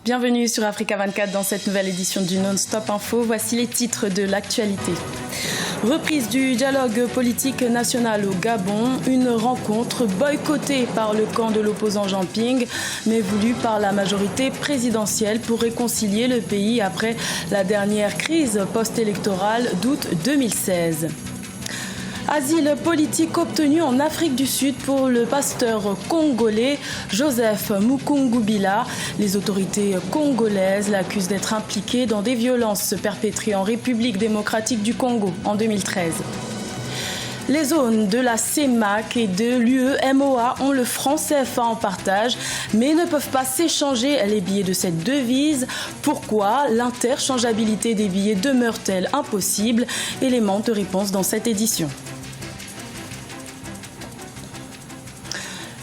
Bienvenue sur Africa 24 dans cette nouvelle édition du Non-Stop Info. Voici les titres de l'actualité. Reprise du dialogue politique national au Gabon, une rencontre boycottée par le camp de l'opposant Jean Ping, mais voulue par la majorité présidentielle pour réconcilier le pays après la dernière crise post-électorale d'août 2016. Asile politique obtenu en Afrique du Sud pour le pasteur congolais Joseph Mukungubila. Les autorités congolaises l'accusent d'être impliqué dans des violences perpétrées en République démocratique du Congo en 2013. Les zones de la CEMAC et de l'UEMOA ont le franc CFA en partage, mais ne peuvent pas s'échanger les billets de cette devise. Pourquoi l'interchangeabilité des billets demeure-t-elle impossible? Élément de réponse dans cette édition.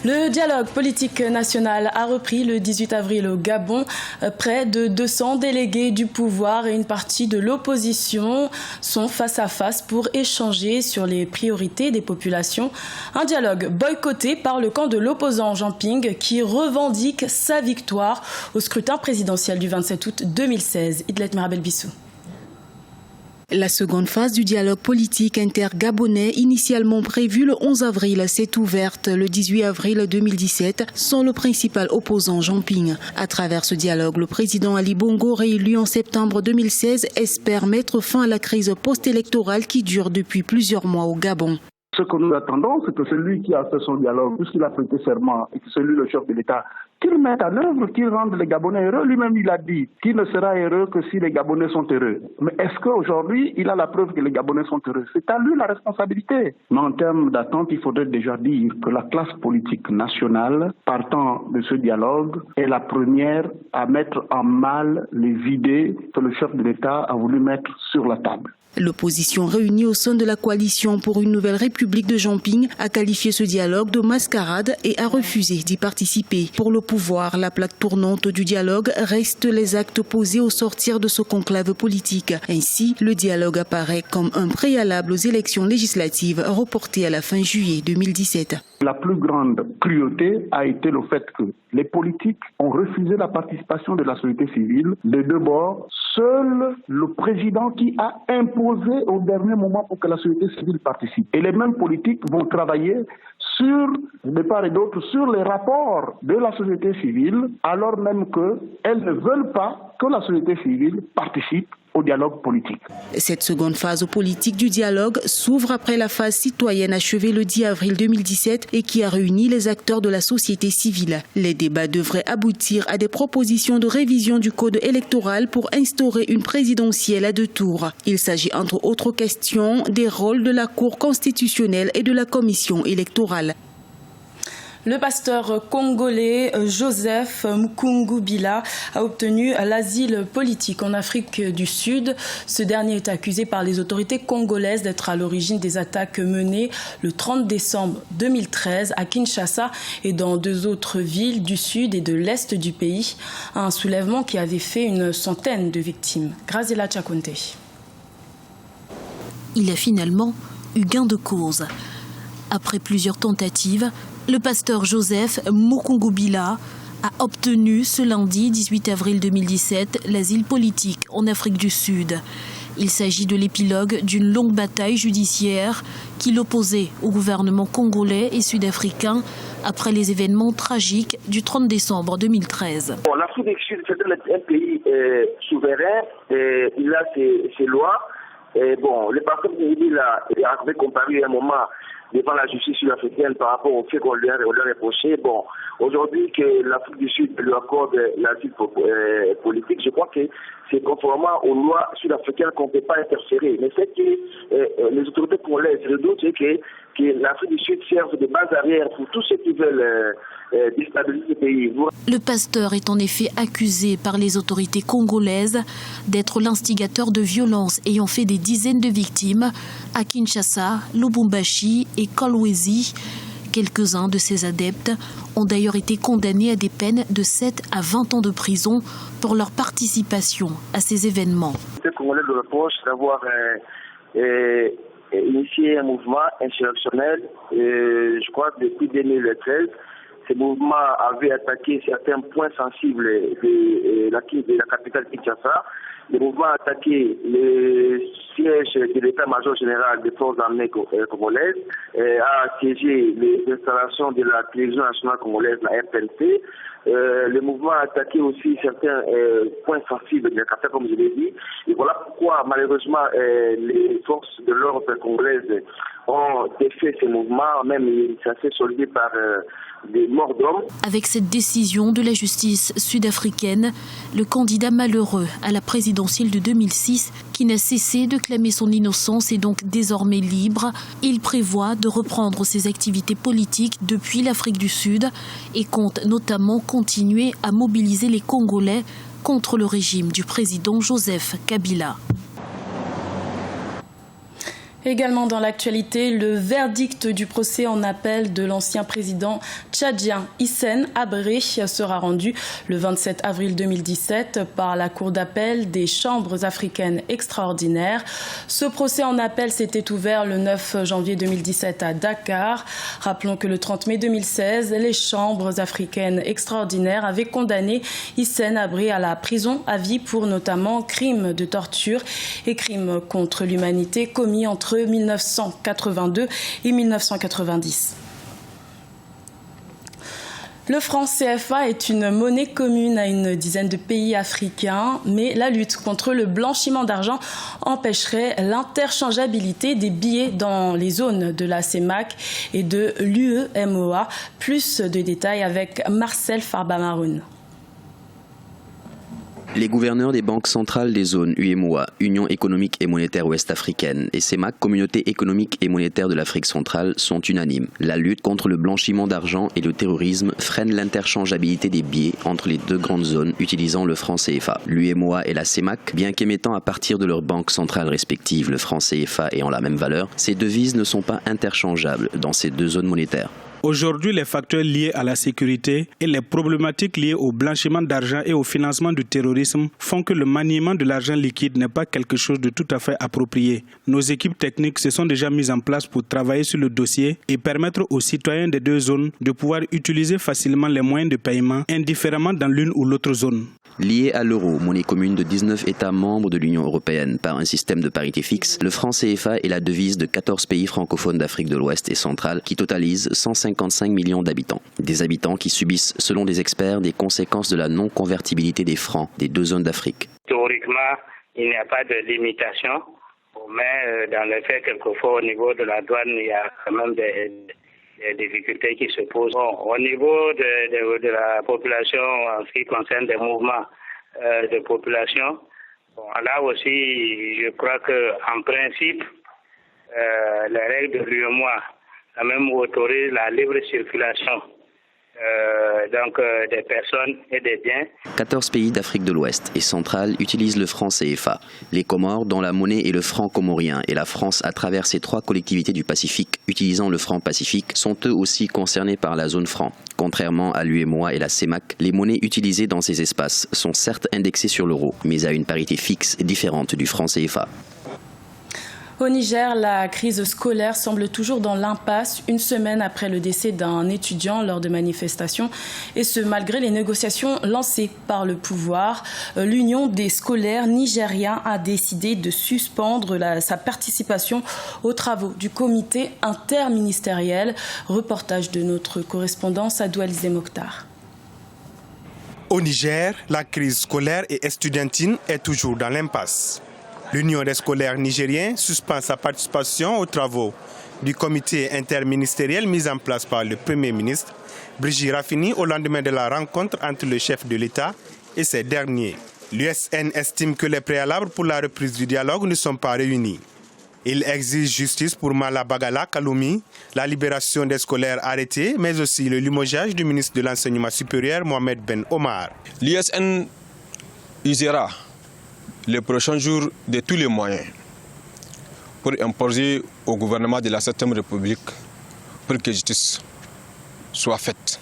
Le dialogue politique national a repris le 18 avril au Gabon. Près de 200 délégués du pouvoir et une partie de l'opposition sont face à face pour échanger sur les priorités des populations. Un dialogue boycotté par le camp de l'opposant Jean Ping qui revendique sa victoire au scrutin présidentiel du 27 août 2016. Idlet Mirabel Bissou. La seconde phase du dialogue politique inter-gabonais, initialement prévue le 11 avril, s'est ouverte le 18 avril 2017 sans le principal opposant Jean Ping. À travers ce dialogue, le président Ali Bongo, réélu en septembre 2016, espère mettre fin à la crise post-électorale qui dure depuis plusieurs mois au Gabon. Ce que nous attendons, c'est que celui qui a fait son dialogue, puisqu'il a prêté serment, et que celui le chef de l'État, qu'il mette en œuvre, qu'il rende les Gabonais heureux. Lui-même, il a dit qu'il ne sera heureux que si les Gabonais sont heureux. Mais est-ce qu'aujourd'hui, il a la preuve que les Gabonais sont heureux? C'est à lui la responsabilité. Mais en termes d'attente, il faudrait déjà dire que la classe politique nationale, partant de ce dialogue, est la première à mettre en mal les idées que le chef de l'État a voulu mettre sur la table. L'opposition réunie au sein de la coalition pour une nouvelle république de Jean Ping a qualifié ce dialogue de mascarade et a refusé d'y participer. Pour le pouvoir, la plaque tournante du dialogue reste les actes posés au sortir de ce conclave politique. Ainsi, le dialogue apparaît comme un préalable aux élections législatives reportées à la fin juillet 2017. La plus grande cruauté a été le fait que les politiques ont refusé la participation de la société civile des deux bords. Seul le président qui a imposé au dernier moment pour que la société civile participe. Et les mêmes politiques vont travailler sur, de part et d'autre, sur les rapports de la société civile, alors même qu'elles ne veulent pas que la société civile participe au dialogue politique. Cette seconde phase politique du dialogue s'ouvre après la phase citoyenne achevée le 10 avril 2017 et qui a réuni les acteurs de la société civile. Les débats devraient aboutir à des propositions de révision du code électoral pour instaurer une présidentielle à 2 tours. Il s'agit entre autres questions des rôles de la Cour constitutionnelle et de la Commission électorale. Le pasteur congolais Joseph Mukungubila a obtenu l'asile politique en Afrique du Sud. Ce dernier est accusé par les autorités congolaises d'être à l'origine des attaques menées le 30 décembre 2013 à Kinshasa et dans 2 autres villes du sud et de l'est du pays. Un soulèvement qui avait fait une centaine de victimes. Graziela Chakonte. Il a finalement eu gain de cause. Après plusieurs tentatives, le pasteur Joseph Mukungubila a obtenu ce lundi 18 avril 2017 l'asile politique en Afrique du Sud. Il s'agit de l'épilogue d'une longue bataille judiciaire qui l'opposait au gouvernement congolais et sud-africain après les événements tragiques du 30 décembre 2013. L'Afrique du Sud, c'est un pays souverain, il a ses lois. Le pasteur Mukungubila avait comparé à un moment devant la justice sud-africaine par rapport au fait qu'on lui a reproché. Aujourd'hui que l'Afrique du Sud lui accorde l'asile politique, je crois que c'est conformément aux lois sud-africaines qu'on ne peut pas interférer. Mais c'est que les autorités congolaises redoutent que l'Afrique du Sud serve de base arrière pour tous ceux qui veulent déstabiliser le pays. Le pasteur est en effet accusé par les autorités congolaises d'être l'instigateur de violences ayant fait des dizaines de victimes à Kinshasa, Lubumbashi et Kolwezi. Quelques-uns de ses adeptes ont d'ailleurs été condamnés à des peines de 7 à 20 ans de prison pour leur participation à ces événements. Les Congolais le reprochent d'avoir initié un mouvement insurrectionnel, je crois depuis 2013. Ce mouvement avait attaqué certains points sensibles de la capitale Kinshasa. Le mouvement a attaqué le siège de l'état-major général des forces armées congolaises, a assiégé les installations de la télévision nationale congolaise, la RTNC. Le mouvement a attaqué aussi certains points sensibles de la capitale, comme je l'ai dit. Et voilà pourquoi, malheureusement, les forces de l'ordre congolaises ont défait ces mouvements, même ça s'est soldé par des morts d'hommes. Avec cette décision de la justice sud-africaine, le candidat malheureux à la présidentielle de 2006, qui n'a cessé de clamer son innocence, est donc désormais libre. Il prévoit de reprendre ses activités politiques depuis l'Afrique du Sud et compte notamment continuer à mobiliser les Congolais contre le régime du président Joseph Kabila. Également dans l'actualité, le verdict du procès en appel de l'ancien président tchadien Hissène Habré sera rendu le 27 avril 2017 par la Cour d'appel des chambres africaines extraordinaires. Ce procès en appel s'était ouvert le 9 janvier 2017 à Dakar. Rappelons que le 30 mai 2016, les chambres africaines extraordinaires avaient condamné Hissène Habré à la prison à vie pour notamment crimes de torture et crimes contre l'humanité commis entre 1982 et 1990. Le franc CFA est une monnaie commune à une dizaine de pays africains, mais la lutte contre le blanchiment d'argent empêcherait l'interchangeabilité des billets dans les zones de la CEMAC et de l'UEMOA. Plus de détails avec Marcel Farba-Maroun. Les gouverneurs des banques centrales des zones UEMOA, Union économique et monétaire ouest-africaine, et CEMAC, Communauté économique et monétaire de l'Afrique centrale, sont unanimes. La lutte contre le blanchiment d'argent et le terrorisme freine l'interchangeabilité des billets entre les deux grandes zones utilisant le franc CFA. L'UEMOA et la CEMAC, bien qu'émettant à partir de leurs banques centrales respectives le franc CFA ayant la même valeur, ces devises ne sont pas interchangeables dans ces deux zones monétaires. Aujourd'hui, les facteurs liés à la sécurité et les problématiques liées au blanchiment d'argent et au financement du terrorisme font que le maniement de l'argent liquide n'est pas quelque chose de tout à fait approprié. Nos équipes techniques se sont déjà mises en place pour travailler sur le dossier et permettre aux citoyens des deux zones de pouvoir utiliser facilement les moyens de paiement indifféremment dans l'une ou l'autre zone. Lié à l'euro, monnaie commune de 19 États membres de l'Union européenne par un système de parité fixe, le franc CFA est la devise de 14 pays francophones d'Afrique de l'Ouest et centrale qui totalisent 155 millions d'habitants. Des habitants qui subissent, selon des experts, des conséquences de la non-convertibilité des francs des deux zones d'Afrique. Théoriquement, il n'y a pas de limitation, mais dans le fait, quelquefois, au niveau de la douane, il y a quand même des difficultés qui se posent. Au niveau de la population, en ce qui concerne des mouvements de population, là aussi, je crois qu'en principe, les règles de l'UEMOA quand même autorisent la libre circulation des personnes et des biens. 14 pays d'Afrique de l'Ouest et centrale utilisent le franc CFA. Les Comores, dont la monnaie est le franc comorien, et la France à travers ces trois collectivités du Pacifique utilisant le franc pacifique sont eux aussi concernés par la zone franc. Contrairement à l'UEMOA et la CEMAC, les monnaies utilisées dans ces espaces sont certes indexées sur l'euro, mais à une parité fixe différente du franc CFA. Au Niger, la crise scolaire semble toujours dans l'impasse une semaine après le décès d'un étudiant lors de manifestations, et ce malgré les négociations lancées par le pouvoir. L'Union des scolaires nigériens a décidé de suspendre sa participation aux travaux du comité interministériel. Reportage de notre correspondant Sadou Alizé Mokhtar. Au Niger, la crise scolaire et estudiantine est toujours dans l'impasse. L'Union des scolaires nigériens suspend sa participation aux travaux du comité interministériel mis en place par le Premier ministre, Brigitte Raffini, au lendemain de la rencontre entre le chef de l'État et ses derniers. L'USN estime que les préalables pour la reprise du dialogue ne sont pas réunis. Il exige justice pour Mala Bagala Kaloumi, la libération des scolaires arrêtés, mais aussi le limogeage du ministre de l'Enseignement supérieur, Mohamed Ben Omar. L'USN usera les prochains jours de tous les moyens pour imposer au gouvernement de la 7e République pour que justice soit faite.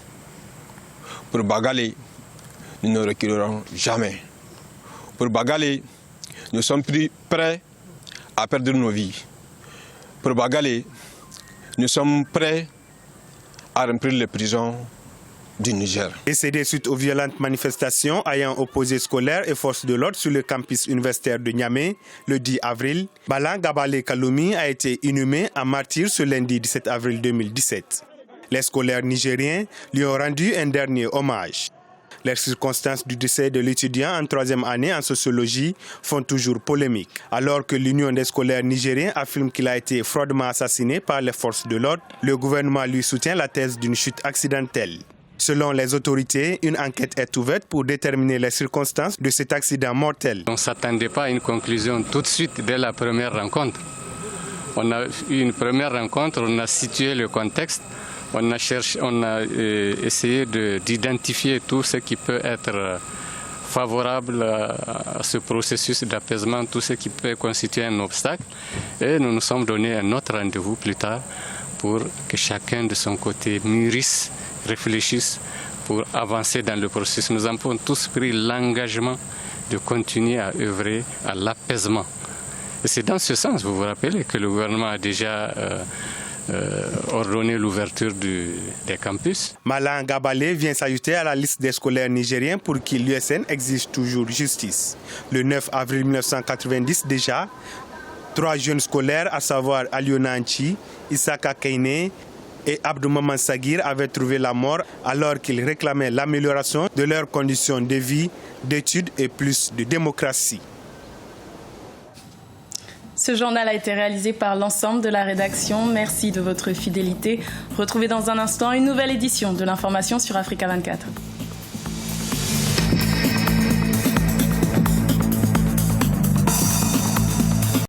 Pour Bagalé, nous ne reculerons jamais. Pour Bagalé, nous sommes prêts à perdre nos vies. Pour Bagalé, nous sommes prêts à remplir les prisons du Niger. Décédé suite aux violentes manifestations ayant opposé scolaires et forces de l'ordre sur le campus universitaire de Niamey le 10 avril, Bala Gabale Kaloumi a été inhumé en martyr ce lundi 17 avril 2017. Les scolaires nigériens lui ont rendu un dernier hommage. Les circonstances du décès de l'étudiant en 3e année en sociologie font toujours polémique. Alors que l'Union des scolaires nigériens affirme qu'il a été froidement assassiné par les forces de l'ordre, le gouvernement lui soutient la thèse d'une chute accidentelle. Selon les autorités, une enquête est ouverte pour déterminer les circonstances de cet accident mortel. On ne s'attendait pas à une conclusion tout de suite dès la première rencontre. On a eu une première rencontre, on a situé le contexte. On a essayé d'identifier tout ce qui peut être favorable à ce processus d'apaisement, tout ce qui peut constituer un obstacle. Et nous nous sommes donné un autre rendez-vous plus tard pour que chacun de son côté mûrisse, réfléchisse pour avancer dans le processus. Nous avons tous pris l'engagement de continuer à œuvrer à l'apaisement. Et c'est dans ce sens, vous vous rappelez, que le gouvernement a déjà ordonné l'ouverture des campus. Malang Gabale vient s'ajouter à la liste des scolaires nigériens pour qui l'USN exige toujours justice. Le 9 avril 1990 déjà, 3 jeunes scolaires, à savoir Aliona Anchi, Isaka Keine et Abdou Maman Sagir, avaient trouvé la mort alors qu'ils réclamaient l'amélioration de leurs conditions de vie, d'études et plus de démocratie. Ce journal a été réalisé par l'ensemble de la rédaction. Merci de votre fidélité. Retrouvez dans un instant une nouvelle édition de l'information sur Africa 24.